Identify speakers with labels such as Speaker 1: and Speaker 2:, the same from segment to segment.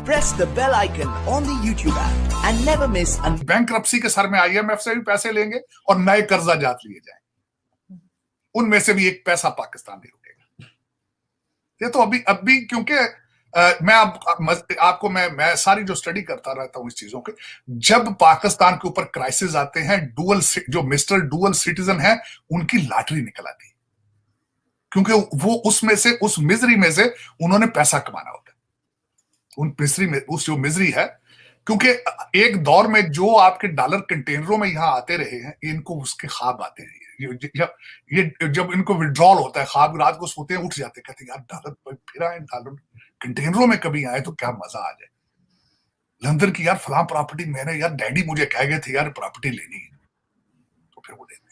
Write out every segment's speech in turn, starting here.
Speaker 1: press the bell icon on the YouTube app and never miss
Speaker 2: bankruptcy के sir में IMF से भी पैसे लेंगे और नए कर्जा जात लिए जाएंगे, उनमें से भी एक पैसा पाकिस्तान नहीं रुकेगा। ये तो अभी क्योंकि मैं सारी जो स्टडी करता रहता हूं इस चीजों के, जब पाकिस्तान के ऊपर क्राइसिस आते हैं, जो मिस्टर डुअल सिटीजन है उनकी लॉटरी निकल आती है, क्योंकि वो उसमें से, उस मिजरी में से उन्होंने पैसा कमाना होता है। उन मिजरी में, उस जो मिजरी है, क्योंकि एक दौर में जो आपके डॉलर कंटेनरों में यहां आते रहे हैं, इनको उसके ख्वाब आते हैं। ये जब इनको विड्रॉल होता है, ख्वाब रात को सोते हैं उठ जाते, कहते यार डॉलर फिर आए, डॉलर कंटेनरों में कभी आए तो क्या मजा आ जाए। लंदन की यार फलां प्रॉपर्टी, मैंने यार डैडी मुझे कह गए थे यार प्रॉपर्टी लेनी है, तो फिर वो लेते।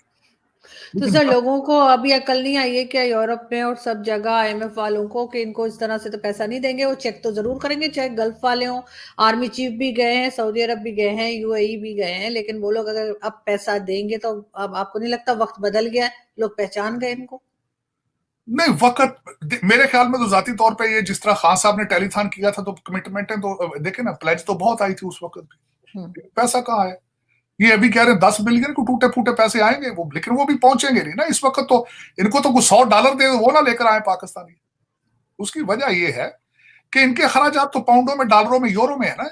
Speaker 3: तो सर लोगों को अभी अकल नहीं आई है क्या यूरोप में और सब जगह IMF वालों को कि इनको इस तरह से तो पैसा नहीं देंगे, वो चेक तो जरूर करेंगे, चाहे गल्फ वाले हों, आर्मी चीफ भी गए हैं, सऊदी अरब भी गए हैं, UAE भी गए हैं, लेकिन वो लोग अगर अब पैसा देंगे तो अब आपको नहीं लगता वक्त बदल गया है, लोग पहचान गए इनको?
Speaker 2: नहीं, वक्त मेरे ख्याल में तो जाती तौर पे ये जिस तरह खान साहब ने टेलीथॉन किया था, तो कमिटमेंट है, तो देखे ना, प्लेज तो बहुत आई थी उस वक्त भी। पैसा कहाँ है? ये अभी कह रहे हैं 10 बिलियन को टूटे फूटे पैसे आएंगे वो, लेकिन वो भी पहुंचेंगे नहीं ना इस वक्त। तो इनको तो कुछ $100 दे, वो ना लेकर आए पाकिस्तानी। उसकी वजह ये है कि इनके खराजात तो पाउंडों में, डॉलरों में, यूरो में है ना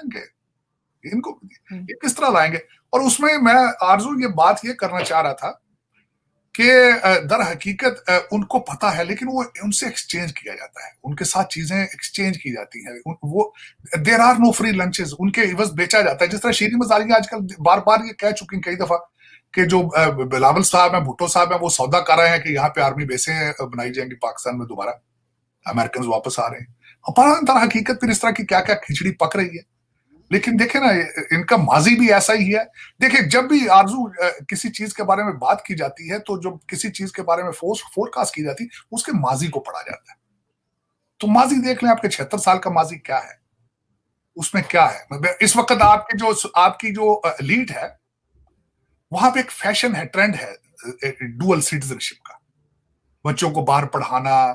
Speaker 2: इनको ये किस तरह लाएंगे। और उसमें मैं आरजू ये बात ये करना चाह रहा था कि दर हकीकत उनको पता है, लेकिन वो उनसे एक्सचेंज किया जाता है, उनके साथ चीजें एक्सचेंज की जाती हैं। वो there are no free lunches, उनके इवज बेचा जाता है। जिस तरह शीरी मजारी आजकल बार बार ये कह चुकी कई दफा कि जो बिलावल साहब हैं, भुट्टो साहब हैं, वो सौदा कर रहे हैं कि यहाँ पे आर्मी बेसें बनाई जाएंगी पाकिस्तान में, दोबारा अमेरिकन वापस आ रहे हैं। और दर हकीकत फिर इस तरह की क्या क्या खिचड़ी पक रही है। लेकिन देखे ना, इनका माजी भी ऐसा ही है। देखिए, जब भी आरजू किसी चीज के बारे में बात की जाती है, तो जब किसी चीज के बारे में फोरकास्ट की जाती है, उसके माजी को पढ़ा जाता है। तो माजी देख लें, आपके 76 साल का माजी क्या है, उसमें क्या है। इस वक्त आपकी जो लीड है, वहां पे एक फैशन है, ट्रेंड है डुअल सिटीजनशिप का। बच्चों को बाहर पढ़ाना,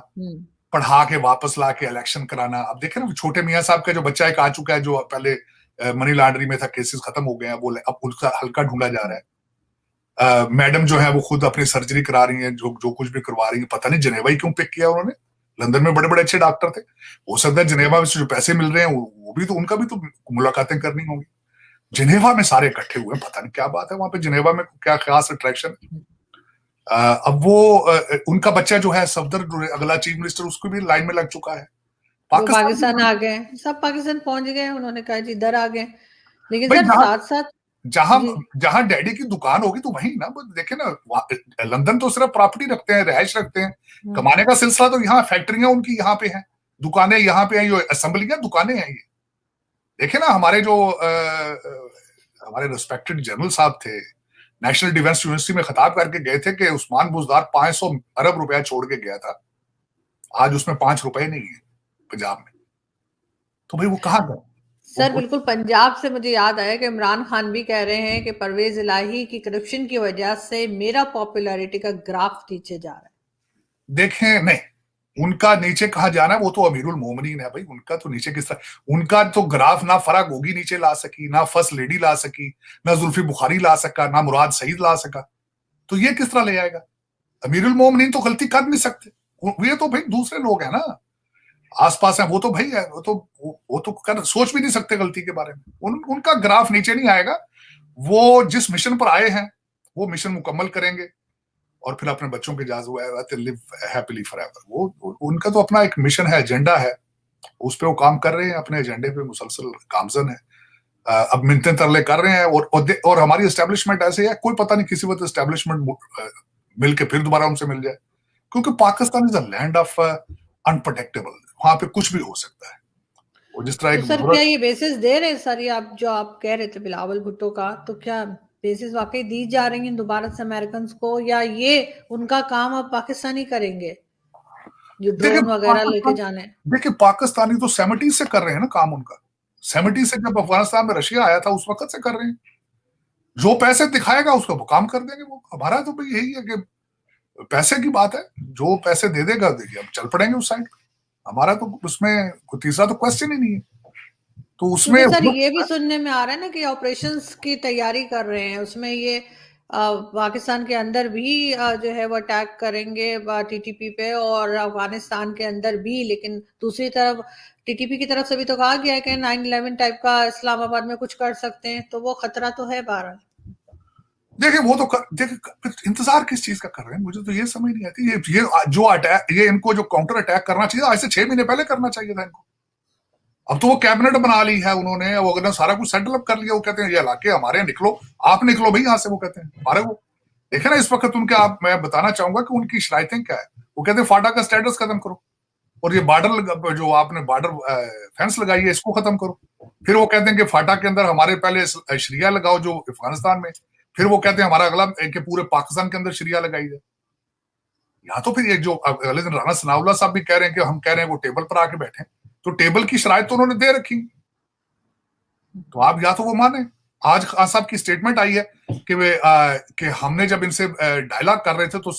Speaker 2: पढ़ा के वापस ला के इलेक्शन कराना। अब देखे ना, छोटे मियाँ साहब का जो बच्चा एक आ चुका है, जो पहले मनी लॉन्ड्रिंग में था, केसेस खत्म हो गए हैं, वो अब उसका हल्का ढूंढा जा रहा है। मैडम जो है वो खुद अपनी सर्जरी करा रही है, जो कुछ भी करवा रही है। पता नहीं जनेवा ही क्यों पिक किया उन्होंने, लंदन में बड़े बड़े अच्छे डॉक्टर थे। हो सकता है जनेवा में से जो पैसे मिल रहे हैं वो भी तो, उनका भी तो मुलाकातें करनी होंगी। जनेवा में सारे इकट्ठे हुए, पता नहीं क्या बात है वहां पे जनेवा में, क्या खास अट्रैक्शन है। अब वो उनका बच्चा जो है सफदर, अगला चीफ मिनिस्टर, उसको भी लाइन में लग चुका है।
Speaker 3: पाकिस्तान आ गए, सब पाकिस्तान पहुंच गए, उन्होंने कहा जी इधर आ गए। लेकिन सर साथ साथ
Speaker 2: जहां डैडी की दुकान होगी तो वहीं ना, देखे ना, लंदन तो सिर्फ प्रॉपर्टी रखते हैं, रिहाइश रखते हैं, कमाने का सिलसिला तो यहाँ, फैक्ट्रियां उनकी यहाँ पे हैं, दुकानें यहाँ पे हैं, असेंबलियां दुकानें हैं ये। देखे ना, हमारे रिस्पेक्टेड जनरल साहब थे, नेशनल डिफेंस यूनिवर्सिटी में खिताब करके गए थे कि उस्मान बुजदार 500 अरब रुपया छोड़ के गया था, आज उसमें 5 रुपए नहीं है पंजाब में। तो भाई वो कहाँ गए?
Speaker 3: सर बिल्कुल, पंजाब से मुझे याद आया कि इमरान खान भी कह रहे हैं कि परवेज इलाही की करप्शन की वजह से मेरा पॉपुलैरिटी का ग्राफ नीचे जा रहा है।
Speaker 2: देखें, नहीं, उनका नीचे कहाँ जाना है, वो तो अमीरुल मोमिनीन है भाई। उनका तो नीचे किस तरह, उनका तो ग्राफ ना फराग होगी नीचे ला सकी, ना फर्स्ट लेडी ला सकी, ना जुल्फी बुखारी ला सका, ना मुराद सईद ला सका। तो ये किस तरह ले आएगा? अमीरुल मोमिनीन तो गलती कर नहीं सकते, ये तो भाई दूसरे लोग हैं ना, आसपास है, वो तो भाई है, वो तो सोच भी नहीं सकते गलती के बारे में। उनका ग्राफ नीचे नहीं आएगा। वो जिस मिशन पर आए हैं वो मिशन मुकम्मल करेंगे और फिर अपने बच्चों के लिव हैप्पीली फॉरएवर। वो उनका तो अपना एक मिशन है, एजेंडा है, उस पे वो काम कर रहे हैं, अपने एजेंडे पे मुसलसल गामजन है। अब मिन्नतें तरले कर रहे हैं, और हमारी एस्टेब्लिशमेंट ऐसे है, कोई पता नहीं किसी वक्त एस्टेब्लिशमेंट मिल के फिर दोबारा उनसे मिल जाए, क्योंकि Pakistan is a land of unpredictable, वहां पे कुछ भी हो सकता है। और जिस तरह
Speaker 3: तो सर क्या ये बेसिस दे रहे हैं सर, ये आप कह रहे थे बिलावल भुट्टो का, तो क्या बेसिस वाकई दी जा रही हैं दोबारा से अमेरिकन को, या ये उनका काम अब पाकिस्तानी करेंगे जो ड्रोन वगैरह लेके जाने?
Speaker 2: देखिए, पाकिस्तानी तो 70 से कर रहे हैं ना काम उनका। 70 से जब अफगानिस्तान में रशिया आया था उस वक्त से कर रहे हैं। जो पैसे दिखाएगा उसका वो काम कर देंगे। वो हमारा तो भाई यही है कि पैसे की बात है, जो पैसे दे देगा, देखिए हम चल पड़ेंगे उस साइड। हमारा तो उसमें कोई तीसरा तो क्वेश्चन ही नहीं है। तो उसमें
Speaker 3: सर ये भी सुनने में आ रहा है ना कि ऑपरेशंस की तैयारी कर रहे हैं, उसमें ये पाकिस्तान के अंदर भी जो है वो अटैक करेंगे टीटीपी पे, और अफगानिस्तान के अंदर भी। लेकिन दूसरी तरफ टीटीपी की तरफ से भी तो कहा गया है कि 9/11 टाइप का इस्लामाबाद में कुछ कर सकते हैं, तो वो खतरा तो है बहरहाल।
Speaker 2: देखिए वो तो देखिए इंतजार किस चीज का कर रहे हैं, मुझे तो ये समझ नहीं आती। ये जो अटैक, ये इनको जो काउंटर अटैक करना चाहिए आज से 6 महीने पहले करना चाहिए था इनको। अब तो वो कैबिनेट बना ली है उन्होंने, वो अगर सारा कुछ सेटल कर लिया। वो कहते हैं ये इलाके हमारे, निकलो आप, निकलो भाई यहाँ से। वो कहते हैं हमारे वो देखे ना इस वक्त उनके, आप मैं बताना चाहूंगा कि उनकी शरायतें क्या है। वो कहते हैं फाटा का स्टेटस खत्म करो, और ये बॉर्डर जो आपने बॉर्डर फेंस लगाई है इसको खत्म करो। फिर वो कहते हैं कि फाटा के अंदर हमारे पहले शरिया लगाओ जो अफगानिस्तान में। फिर वो कहते हैं हमारा अगला कि पूरे पाकिस्तान के अंदर शरिया लगाई जाए। या तो फिर एक जो अगले दिन राना सनाउल्लाह साहब भी कह रहे हैं कि हम कह रहे हैं वो टेबल पर आके बैठे, तो टेबल की शरायत तो उन्होंने दे रखी। तो आप या तो वो माने। आज खान साहब की स्टेटमेंट आई है कि वे कि हमने जब इनसे डायलॉग कर रहे थे तो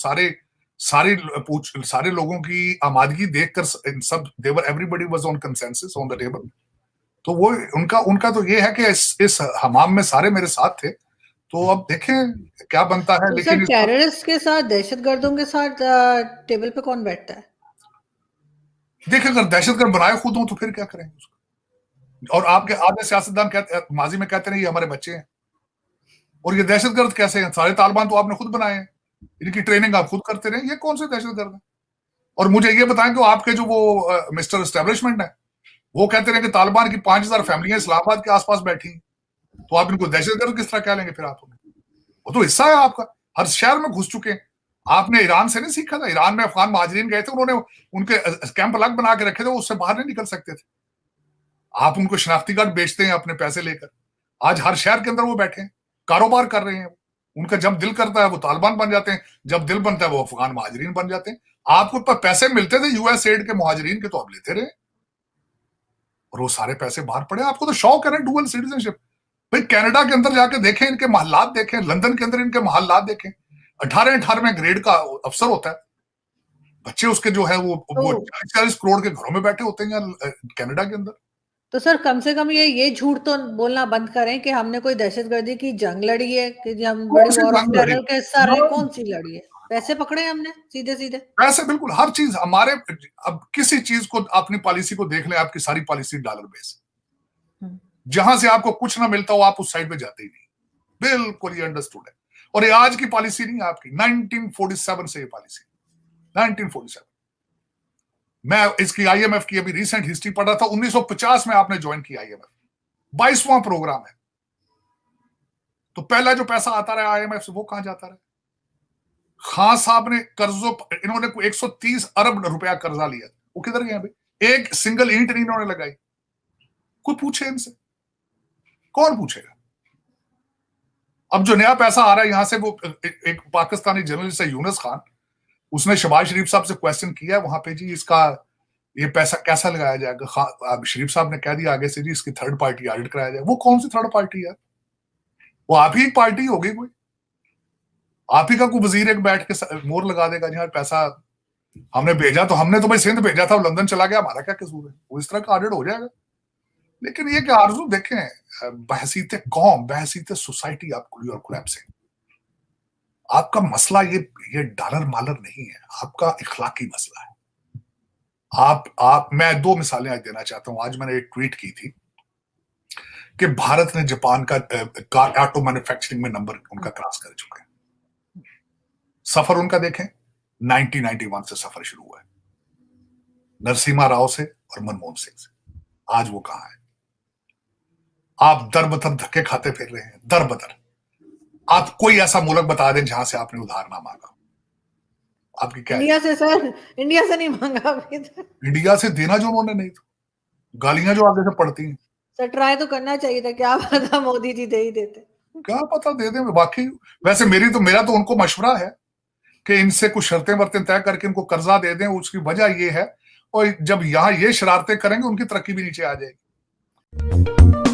Speaker 2: सारे लोगों की आमादगी देखकर इन सब everybody was on consensus on the table. तो वो उनका तो ये है कि इस हमाम में सारे मेरे साथ थे। तो अब देखें क्या बनता है।
Speaker 3: तो
Speaker 2: लेकिन
Speaker 3: टेररिस्ट के साथ, दहशतगर्दों के साथ टेबल पे कौन बैठता है?
Speaker 2: देखिए अगर दहशतगर्द बनाए खुद हो तो फिर क्या करेंगे उसको। और आपके आधे सियासतदान माजी में कहते रहे ये हमारे बच्चे हैं, और ये दहशतगर्द कैसे हैं? सारे तालिबान तो आपने खुद बनाए हैं, इनकी ट्रेनिंग आप खुद करते रहे, ये कौन से दहशतगर्द है? और मुझे ये बताएं कि आपके जो वो मिस्टर एस्टेब्लिशमेंट है वो कहते रहे कि तालिबान की 5000 फैमिलियां इस्लामाबाद के आसपास बैठी, तो आप इनको दहशतगर्द किस तरह कह लेंगे? फिर आप वो तो हिस्सा है आपका, हर शहर में घुस चुके हैं। आपने ईरान से नहीं सीखा था? ईरान में अफगान महाजरीन गए थे, उन्होंने उनके कैंप अलग बना के रखे थे, उससे बाहर नहीं निकल सकते थे। आप उनको शनाख्ती कार्ड बेचते हैं अपने पैसे लेकर। आज हर शहर के अंदर वो बैठे हैं, कारोबार कर रहे हैं। उनका जब दिल करता है वो तालिबान बन जाते हैं, जब दिल बनता है वो अफगान महाजरीन बन जाते हैं। आपको पैसे मिलते थे यूएस एड के महाजरीन के, तो आप लेते रहे, और वो सारे पैसे बाहर पड़े। आपको तो शौक है ना डुअल सिटीजनशिप। भाई कनाडा के अंदर जाके देखें, इनके महल्लात देखें, लंदन के अंदर इनके महल्लात देखें। 18-18 ग्रेड का अफसर होता है, बच्चे उसके जो है वो 40 करोड़ के घरों में बैठे होते हैं कनाडा के अंदर।
Speaker 3: तो सर कम से कम ये झूठ तो बोलना बंद करें कि हमने कोई दहशतगर्दी की जंग लड़ी है, कि हम बड़ी वॉर ऑफ टेरर के हिस्सा रहे। कौन सी लड़ी है? पैसे पकड़े हमने सीधे सीधे।
Speaker 2: पैसे बिल्कुल हर चीज हमारे। अब किसी चीज को अपनी पॉलिसी को देख लें, आपकी सारी पॉलिसी डॉलर बेस। जहां से आपको कुछ ना मिलता हो आप उस साइड पे जाते ही नहीं। बिल्कुल ये अंडरस्टूड है। और ये आज की पॉलिसी नहीं है आपकी, 1947 से ये पॉलिसी, 1947। मैं इसकी आईएमएफ की अभी रिसेंट हिस्ट्री पढ़ रहा था। 1950 में आपने ज्वाइन किया आईएमएफ, 22वां प्रोग्राम है। तो पहला जो पैसा आता रहा आईएमएफ से वो कहां जाता रहा? खान साहब ने कर्जों, इन्होंने 130 अरब रुपया कर्जा लिया, वो किधर गया भाई? एक सिंगल ईंट नहीं इन्होंने लगाई। कोई पूछे इनसे? कौन पूछेगा? अब जो नया पैसा आ रहा है यहां से, वो एक पाकिस्तानी जर्नलिस्ट है यूनुस खान, उसने शहबाज शरीफ साहब से क्वेश्चन किया वहां पे, जी इसका ये पैसा कैसा लगाया जाएगा? शरीफ साहब ने कह दिया आगे से, जी इसकी थर्ड पार्टी ऑडिट कराया जाए। वो कौन सी थर्ड पार्टी है? वो आप ही एक पार्टी होगी कोई, आप ही का कोई वजीर एक बैठ के मोहर लगा देगा, जी पैसा हमने भेजा, तो हमने तो भाई सिंध भेजा था, लंदन चला गया, हमारा क्या कसूर है? वो इस तरह का ऑडिट हो जाएगा। लेकिन ये कि आरजू देखें, बहसीत कौम, बहसीत सोसाइटी आपको कोलैप्सिंग। आपका मसला ये डॉलर मालर नहीं है, आपका इखलाकी मसला है। मैं 2 मिसालें आज देना चाहता हूं। आज मैंने एक ट्वीट की थी कि भारत ने जापान का ऑटो मैन्युफैक्चरिंग में नंबर उनका क्रॉस कर चुके हैं। सफर उनका देखें, 1991 से सफर शुरू हुआ है, नरसिम्हा राव से और मनमोहन सिंह से। आज वो कहां है? आप दर बदर धक्के खाते फिर रहे हैं, दर बदर। आप कोई ऐसा मुल्क बता दें जहां से आपने उधार ना मांगा। आपकी क्या?
Speaker 3: इंडिया से सर, इंडिया से नहीं मांगा अभी तक।
Speaker 2: इंडिया से देना जो उन्होंने नहीं था, गालियां जो आगे से पड़ती हैं।
Speaker 3: सर ट्राई तो करना चाहिए था, क्या पता मोदी जी दे ही देते।
Speaker 2: क्या पता दे दें बाकी। वैसे मेरा तो उनको मशवरा है कि इनसे कुछ शर्तें वर्तें तय करके इनको कर्जा दे दें। उसकी वजह ये है, और जब यहां ये शरारतें करेंगे उनकी तरक्की भी नीचे आ जाएगी।